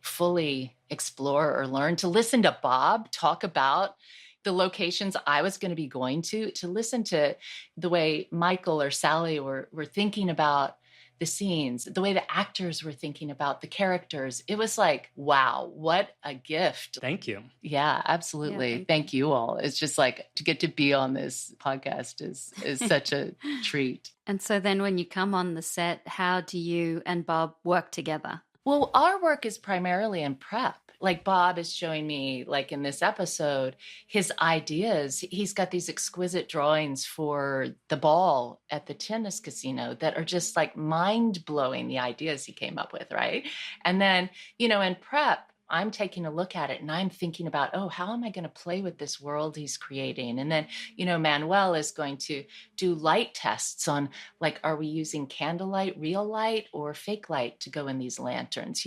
fully explore or learn, to listen to Bob talk about the locations I was going to be going to listen to the way Michael or Sally were thinking about the scenes, the way the actors were thinking about the characters. It was like, wow, what a gift. Thank you. Yeah, absolutely. Yeah, thank you all. It's just like to get to be on this podcast is such a treat. And so then when you come on the set, how do you and Bob work together? Well, our work is primarily in prep. Like Bob is showing me, like in this episode, his ideas. He's got these exquisite drawings for the ball at the tennis casino that are just like mind-blowing, the ideas he came up with, right? And then, in prep, I'm taking a look at it and I'm thinking about, how am I going to play with this world he's creating? And then, Manuel is going to do light tests on, like, are we using candlelight, real light, or fake light to go in these lanterns?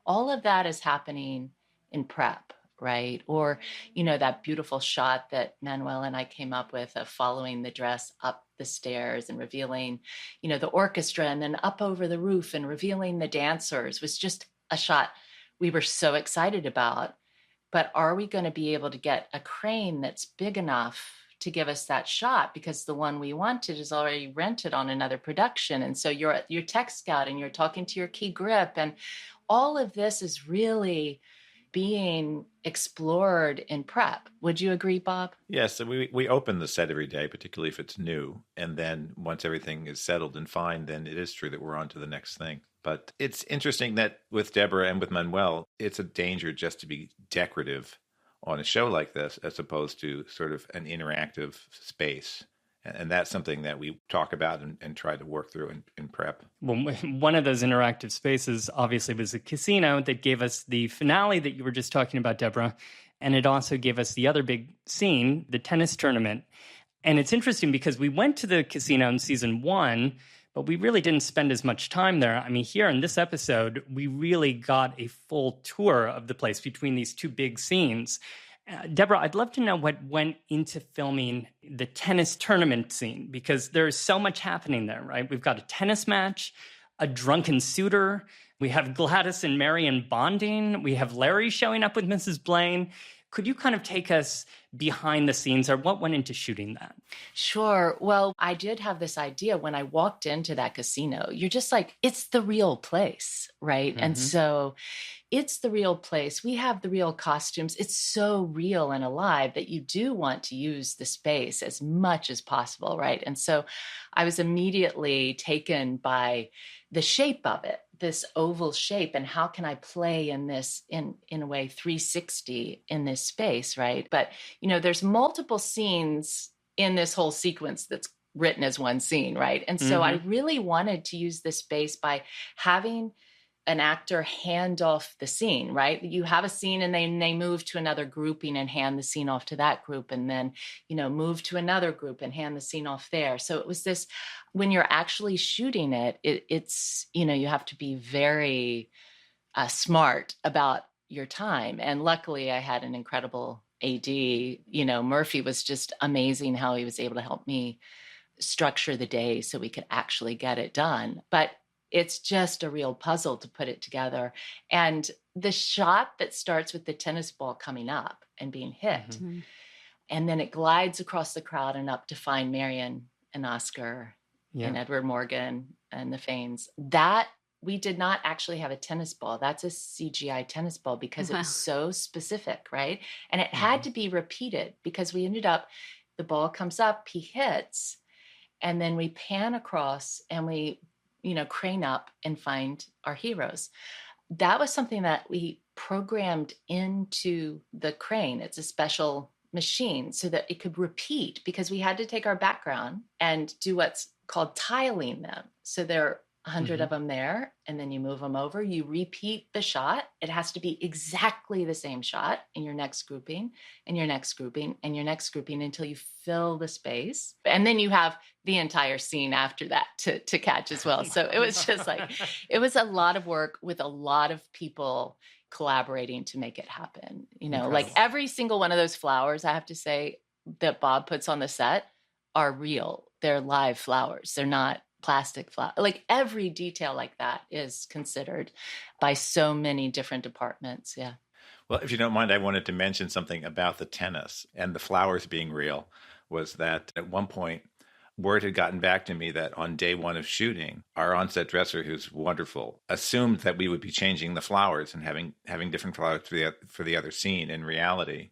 All of that is happening in prep, right? Or, that beautiful shot that Manuel and I came up with of following the dress up the stairs and revealing, the orchestra, and then up over the roof and revealing the dancers was just a shot we were so excited about. But are we going to be able to get a crane that's big enough to give us that shot? Because the one we wanted is already rented on another production. And so you're at your tech scout and you're talking to your key grip. And all of this is really being explored in prep. Would you agree, Bob? Yes, so we open the set every day, particularly if it's new. And then once everything is settled and fine, then it is true that we're on to the next thing. But it's interesting that with Deborah and with Manuel, it's a danger just to be decorative on a show like this, as opposed to sort of an interactive space. And that's something that we talk about and try to work through in prep. Well, one of those interactive spaces obviously was the casino that gave us the finale that you were just talking about, Deborah. And it also gave us the other big scene, the tennis tournament. And it's interesting because we went to the casino in season 1, but we really didn't spend as much time there. I mean, here in this episode, we really got a full tour of the place between these two big scenes. Deborah, I'd love to know what went into filming the tennis tournament scene, because there's so much happening there, right? We've got a tennis match, a drunken suitor, we have Gladys and Marion bonding, we have Larry showing up with Mrs. Blaine. Could you kind of take us behind the scenes, or what went into shooting that? Sure. Well, I did have this idea when I walked into that casino. You're just like, it's the real place, right? Mm-hmm. And so it's the real place. We have the real costumes. It's so real and alive that you do want to use the space as much as possible, right? And so I was immediately taken by the shape of it, this oval shape, and how can I play in this, in a way, 360 in this space, right? But, you know, there's multiple scenes in this whole sequence that's written as one scene, right? And so I really wanted to use this space by having an actor hand off the scene, right? You have a scene and then they move to another grouping and hand the scene off to that group, and then, you know, move to another group and hand the scene off there. So it was this, when you're actually shooting it, it's, you know, you have to be very smart about your time. And luckily I had an incredible AD. You know, Murphy was just amazing how he was able to help me structure the day so we could actually get it done. But it's just a real puzzle to put it together. And the shot that starts with the tennis ball coming up and being hit, and then it glides across the crowd and up to find Marion and Oscar and Edward Morgan and the Fanes, that we did not actually have a tennis ball. That's a CGI tennis ball because it was so specific, right? And it had to be repeated because we ended up, the ball comes up, he hits, and then we pan across and we, you know, crane up and find our heroes. That was something that we programmed into the crane. It's a special machine so that it could repeat, because we had to take our background and do what's called tiling them. So there are 100 of them there, and then you move them over, you repeat the shot. It has to be exactly the same shot in your next grouping, and your next grouping, and your next grouping until you fill the space. And then you have the entire scene after that to catch as well. So it was just like, it was a lot of work with a lot of people collaborating to make it happen. You know, like every single one of those flowers, I have to say, that Bob puts on the set are real. They're live flowers. They're not plastic flower. Like every detail like that is considered by so many different departments. Yeah. Well, if you don't mind, I wanted to mention something about the tennis and the flowers being real. Was that at one point, word had gotten back to me that on day one of shooting, our on-set dresser, who's wonderful, assumed that we would be changing the flowers and having different flowers for the other scene. In reality,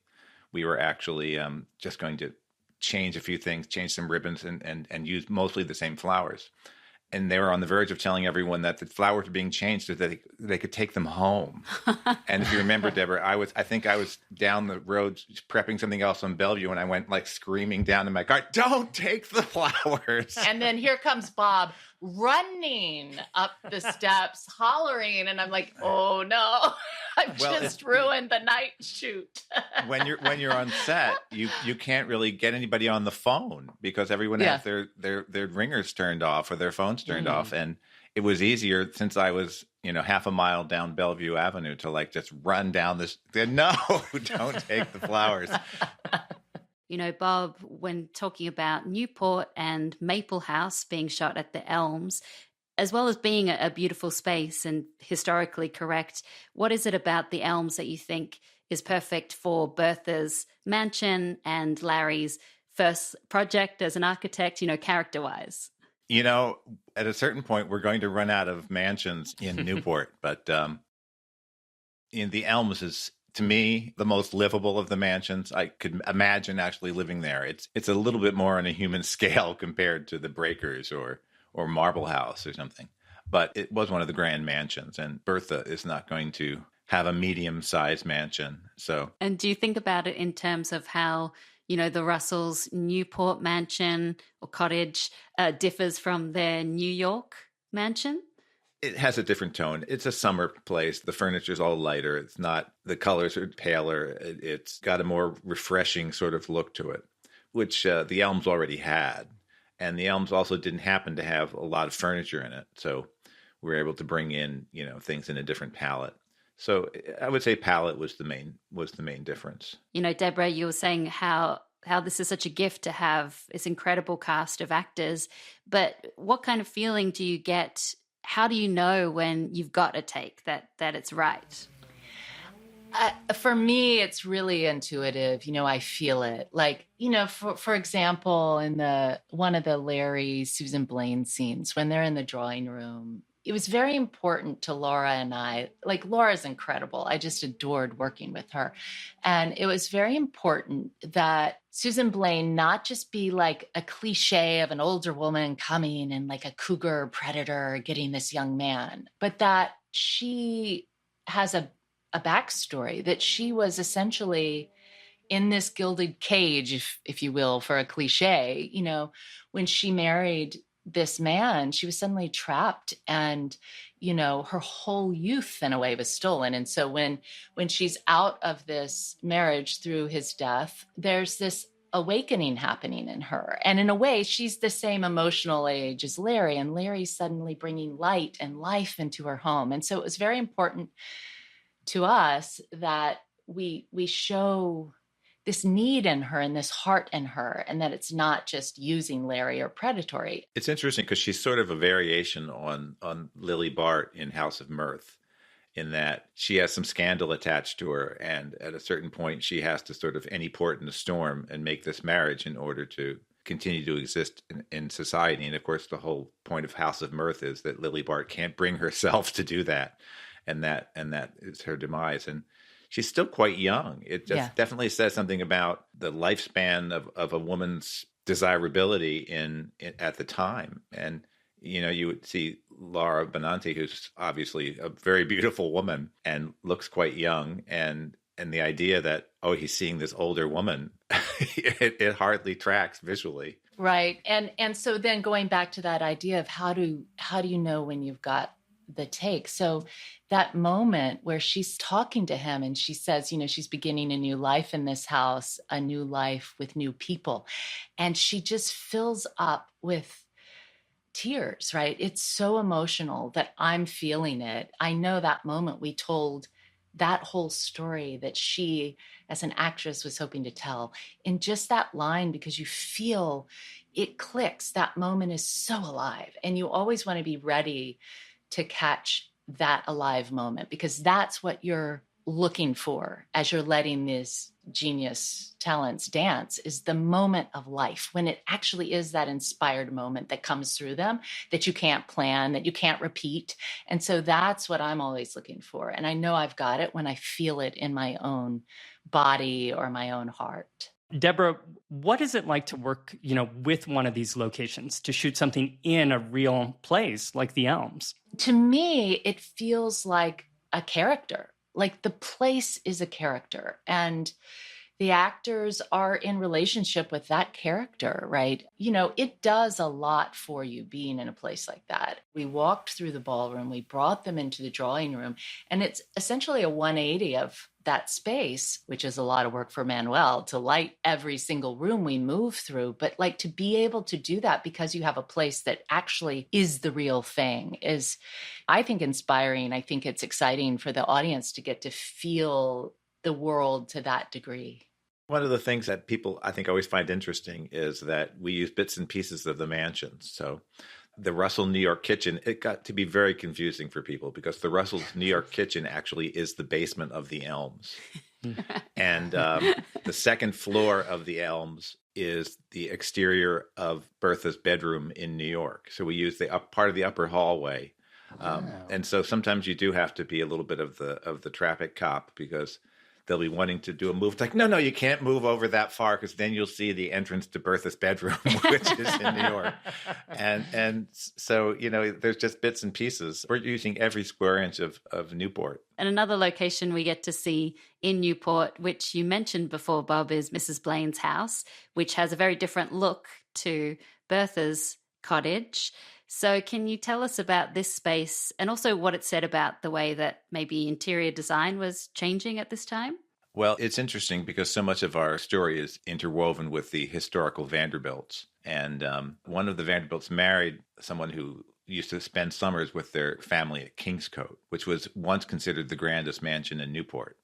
we were actually just going to change a few things, change some ribbons, and use mostly the same flowers. And they were on the verge of telling everyone that the flowers were being changed so that they could take them home. And if you remember, Deborah, I think I was down the road prepping something else on Bellevue, and I went like screaming down to my car, "Don't take the flowers!" And then here comes Bob running up the steps, hollering, and I'm like, "Oh no, I've just ruined the night shoot." when you're on set, you can't really get anybody on the phone because everyone has their ringers turned off or their phones turned off, and it was easier since I was, you know, half a mile down Bellevue Avenue to like just run down this. No, don't take the flowers. You know, Bob, when talking about Newport and Maple House being shot at the Elms, as well as being a beautiful space and historically correct, what is it about the Elms that you think is perfect for Bertha's mansion and Larry's first project as an architect, you know, character-wise? You know, at a certain point, we're going to run out of mansions in Newport, but in the Elms is, to me, the most livable of the mansions. I could imagine actually living there. It's a little bit more on a human scale compared to the Breakers or Marble House or something. But it was one of the grand mansions, and Bertha is not going to have a medium-sized mansion. So, and do you think about it in terms of how, you know, the Russells' Newport mansion or cottage differs from their New York mansion? It has a different tone. It's a summer place. The furniture's all lighter. It's not, the colors are paler. It's got a more refreshing sort of look to it, which the Elms already had. And the Elms also didn't happen to have a lot of furniture in it. So we were able to bring in, you know, things in a different palette. So I would say palette was the main difference. You know, Deborah, you were saying how this is such a gift to have this incredible cast of actors, but what kind of feeling do you get? How do you know when you've got a take that it's right? For me, it's really intuitive. You know, I feel it. Like, you know, for example, in one of the Larry, Susan Blaine scenes, when they're in the drawing room, it was very important to Laura and I. Like, Laura's incredible. I just adored working with her. And it was very important that Susan Blaine not just be like a cliche of an older woman coming and like a cougar predator getting this young man, but that she has a backstory, that she was essentially in this gilded cage, if you will, for a cliche. You know, when she married this man, she was suddenly trapped, and, you know, her whole youth in a way was stolen. And so when she's out of this marriage through his death, there's this awakening happening in her. And in a way, she's the same emotional age as Larry, and Larry's suddenly bringing light and life into her home. And so it was very important to us that we show this need in her and this heart in her, and that it's not just using Larry or predatory. It's interesting because she's sort of a variation on Lily Bart in House of Mirth, in that she has some scandal attached to her, and at a certain point she has to sort of any port in a storm and make this marriage in order to continue to exist in society. And of course, the whole point of House of Mirth is that Lily Bart can't bring herself to do that, and that is her demise. And she's still quite young. It just definitely says something about the lifespan of a woman's desirability at the time. And, you know, you would see Laura Benanti, who's obviously a very beautiful woman and looks quite young. And the idea that, oh, he's seeing this older woman, it hardly tracks visually. Right. And so then going back to that idea of how do you know when you've got the take? So that moment where she's talking to him and she says, you know, she's beginning a new life in this house, a new life with new people. And she just fills up with tears, right? It's so emotional that I'm feeling it. I know that moment we told that whole story that she, as an actress, was hoping to tell in just that line, because you feel it clicks. That moment is so alive. And you always want to be ready to catch that alive moment, because that's what you're looking for as you're letting these genius talents dance, is the moment of life when it actually is that inspired moment that comes through them that you can't plan, that you can't repeat. And so that's what I'm always looking for. And I know I've got it when I feel it in my own body or my own heart. Deborah, what is it like to work, you know, with one of these locations, to shoot something in a real place like the Elms? To me, it feels like a character. Like the place is a character, and the actors are in relationship with that character, right? You know, it does a lot for you being in a place like that. We walked through the ballroom, we brought them into the drawing room, and it's essentially a 180 of that space, which is a lot of work for Manuel to light every single room we move through. But like to be able to do that because you have a place that actually is the real thing is, I think, inspiring. I think it's exciting for the audience to get to feel the world to that degree. One of the things that people, I think, always find interesting is that we use bits and pieces of the mansions. So the Russell New York kitchen, it got to be very confusing for people because the Russell's New York kitchen actually is the basement of the Elms. And the second floor of the Elms is the exterior of Bertha's bedroom in New York. So we use the part of the upper hallway. And so sometimes you do have to be a little bit of the traffic cop because they'll be wanting to do a move. It's like, no, you can't move over that far because then you'll see the entrance to Bertha's bedroom, which is in New York. And so, you know, there's just bits and pieces. We're using every square inch of Newport. And another location we get to see in Newport, which you mentioned before, Bob, is Mrs. Blaine's house, which has a very different look to Bertha's cottage. So can you tell us about this space and also what it said about the way that maybe interior design was changing at this time? Well, it's interesting because so much of our story is interwoven with the historical Vanderbilts. And one of the Vanderbilts married someone who used to spend summers with their family at Kingscote, which was once considered the grandest mansion in Newport.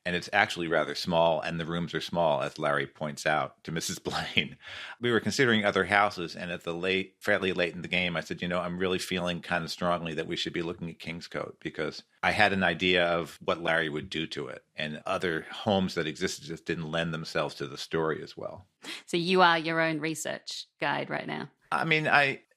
And it's actually rather small, and the rooms are small, as Larry points out to Mrs. Blaine. We were considering other houses, and at the fairly late in the game, I said, I'm really feeling kind of strongly that we should be looking at Kingscote, because I had an idea of what Larry would do to it, and other homes that existed just didn't lend themselves to the story as well. So you are your own research guide right now. I mean,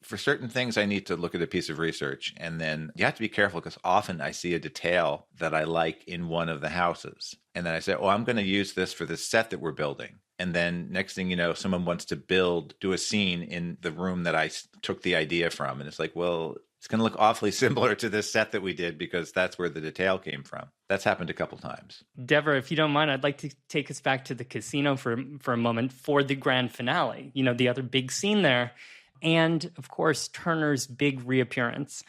for certain things, I need to look at a piece of research, and then you have to be careful because often I see a detail that I like in one of the houses. And then I say, I'm going to use this for this set that we're building. And then next thing you know, someone wants to do a scene in the room that I took the idea from. And it's like, well, it's going to look awfully similar to this set that we did because that's where the detail came from. That's happened a couple times. Deborah, if you don't mind, I'd like to take us back to the casino for a moment for the grand finale, the other big scene there. And, of course, Turner's big reappearance.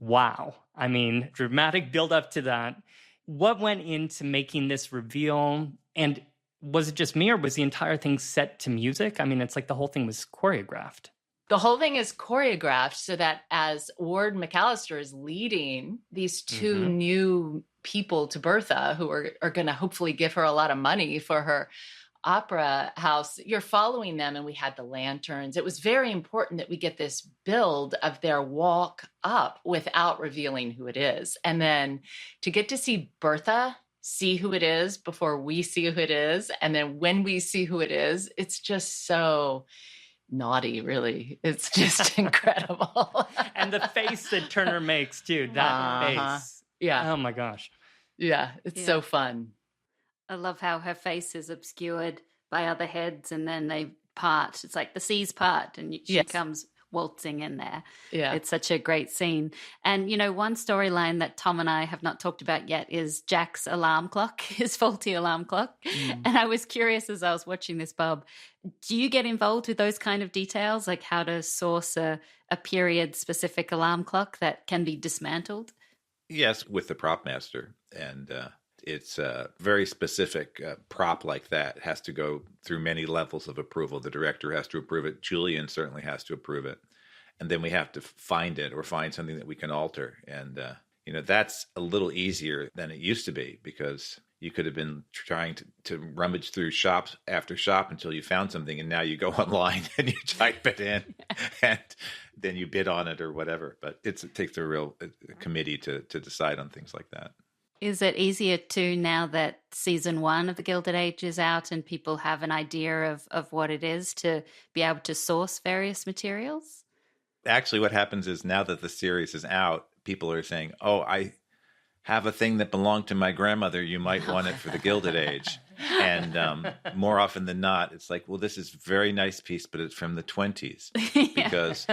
Wow. I mean, dramatic build-up to that. What went into making this reveal? And was it just me, or was the entire thing set to music? I mean, it's like the whole thing was choreographed. The whole thing is choreographed so that as Ward McAllister is leading these two new people to Bertha, who are going to hopefully give her a lot of money for her opera house, you're following them, and we had the lanterns. It was very important that we get this build of their walk up without revealing who it is. And then to get to see Bertha see who it is before we see who it is. And then when we see who it is, it's just so naughty, really. It's just incredible. And the face that Turner makes, too, that face. Yeah. Oh, my gosh. Yeah, it's so fun. I love how her face is obscured by other heads and then they part. It's like the seas part and she comes waltzing in there. Yeah. It's such a great scene. And, one storyline that Tom and I have not talked about yet is Jack's alarm clock, his faulty alarm clock. And I was curious as I was watching this, Bob, do you get involved with those kind of details, like how to source a period-specific alarm clock that can be dismantled? Yes, with the prop master. And it's a very specific prop like that. It has to go through many levels of approval. The director has to approve it. Julian certainly has to approve it. And then we have to find it or find something that we can alter. And, that's a little easier than it used to be because you could have been trying to rummage through shop after shop until you found something. And now you go online and you type it in and then you bid on it or whatever. But it takes a real committee to decide on things like that. Is it easier too now that season 1 of The Gilded Age is out and people have an idea of what it is to be able to source various materials? Actually, what happens is now that the series is out, people are saying, I have a thing that belonged to my grandmother. You might want it for The Gilded Age. And more often than not, it's like, well, this is a very nice piece, but it's from the 20s. Because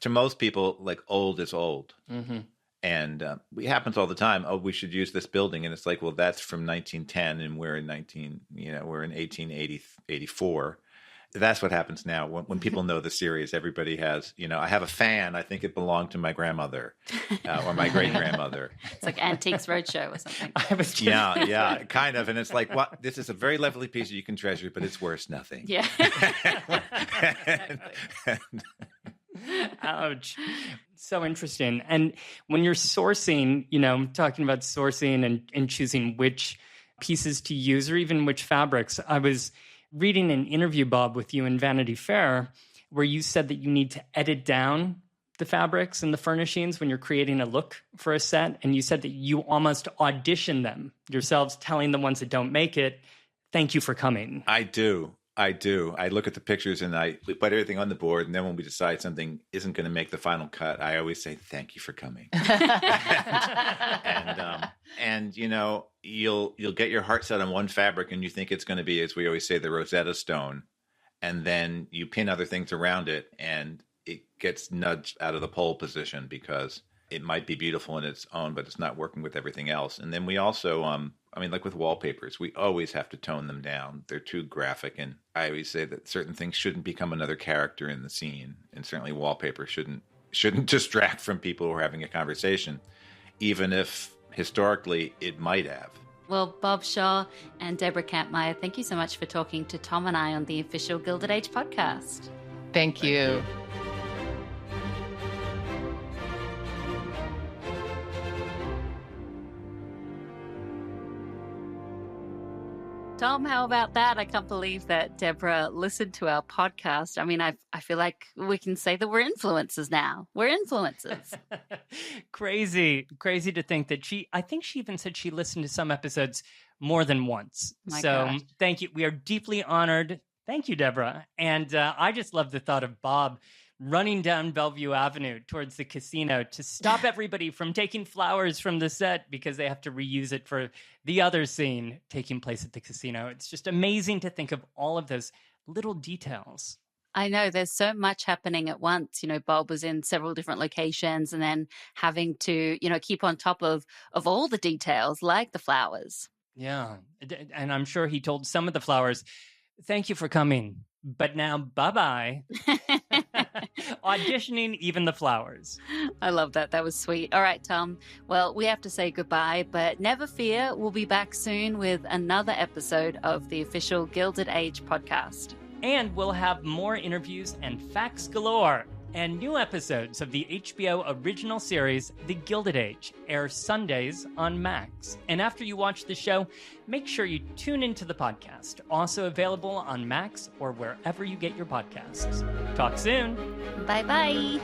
to most people, like, old is old. Mm-hmm. And it happens all the time. We should use this building, and it's like, well, that's from 1910, and we're in 1884. That's what happens now when people know the series. Everybody has, I have a fan. I think it belonged to my grandmother or my great grandmother. It's like Antiques Roadshow or something. Yeah, kind of. And it's like, what? This is a very lovely piece that you can treasure, but it's worth nothing. Yeah. Ouch. So interesting. And when you're sourcing, talking about sourcing and choosing which pieces to use or even which fabrics, I was reading an interview, Bob, with you in Vanity Fair, where you said that you need to edit down the fabrics and the furnishings when you're creating a look for a set. And you said that you almost audition them yourselves, telling the ones that don't make it, thank you for coming. I do. I look at the pictures and I put everything on the board. And then when we decide something isn't going to make the final cut, I always say, thank you for coming. and you'll get your heart set on one fabric and you think it's going to be, as we always say, the Rosetta Stone. And then you pin other things around it and it gets nudged out of the pole position because it might be beautiful in its own, but it's not working with everything else. And then we also, like with wallpapers, we always have to tone them down. They're too graphic. And I always say that certain things shouldn't become another character in the scene. And certainly wallpaper shouldn't distract from people who are having a conversation, even if historically it might have. Well, Bob Shaw and Deborah Kampmeier, thank you so much for talking to Tom and I on the official Gilded Age podcast. Thank you. Tom, how about that? I can't believe that Deborah listened to our podcast. I mean, I feel like we can say that we're influencers now. We're influencers. Crazy to think that I think she even said she listened to some episodes more than once. My so gosh. Thank you. We are deeply honored. Thank you, Deborah. And I just love the thought of Bob running down Bellevue Avenue towards the casino to stop everybody from taking flowers from the set because they have to reuse it for the other scene taking place at the casino. It's just amazing to think of all of those little details. I know there's so much happening at once. You know, Bob was in several different locations and then having to, keep on top of all the details like the flowers. Yeah. And I'm sure he told some of the flowers, thank you for coming, but now bye-bye. Auditioning even the flowers. I love that. That was sweet. All right, Tom. Well, we have to say goodbye, but never fear. We'll be back soon with another episode of the official Gilded Age podcast. And we'll have more interviews and facts galore. And new episodes of the HBO original series, The Gilded Age, air Sundays on Max. And after you watch the show, make sure you tune into the podcast, also available on Max or wherever you get your podcasts. Talk soon. Bye-bye.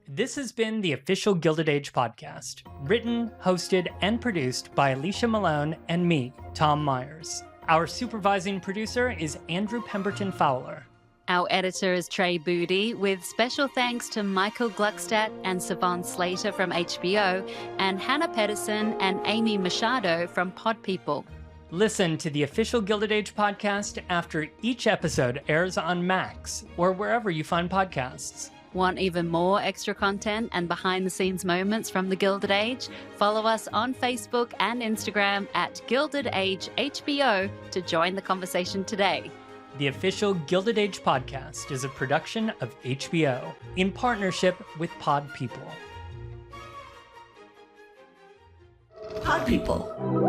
This has been the official Gilded Age podcast, written, hosted, and produced by Alicia Malone and me, Tom Meyers. Our supervising producer is Andrew Pemberton Fowler. Our editor is Trey Booty, with special thanks to Michael Gluckstadt and Savon Slater from HBO, and Hannah Pedersen and Amy Machado from Pod People. Listen to the official Gilded Age podcast after each episode airs on Max or wherever you find podcasts. Want even more extra content and behind-the-scenes moments from the Gilded Age? Follow us on Facebook and Instagram at Gilded Age HBO to join the conversation today. The official Gilded Age podcast is a production of HBO in partnership with Pod People. Pod People.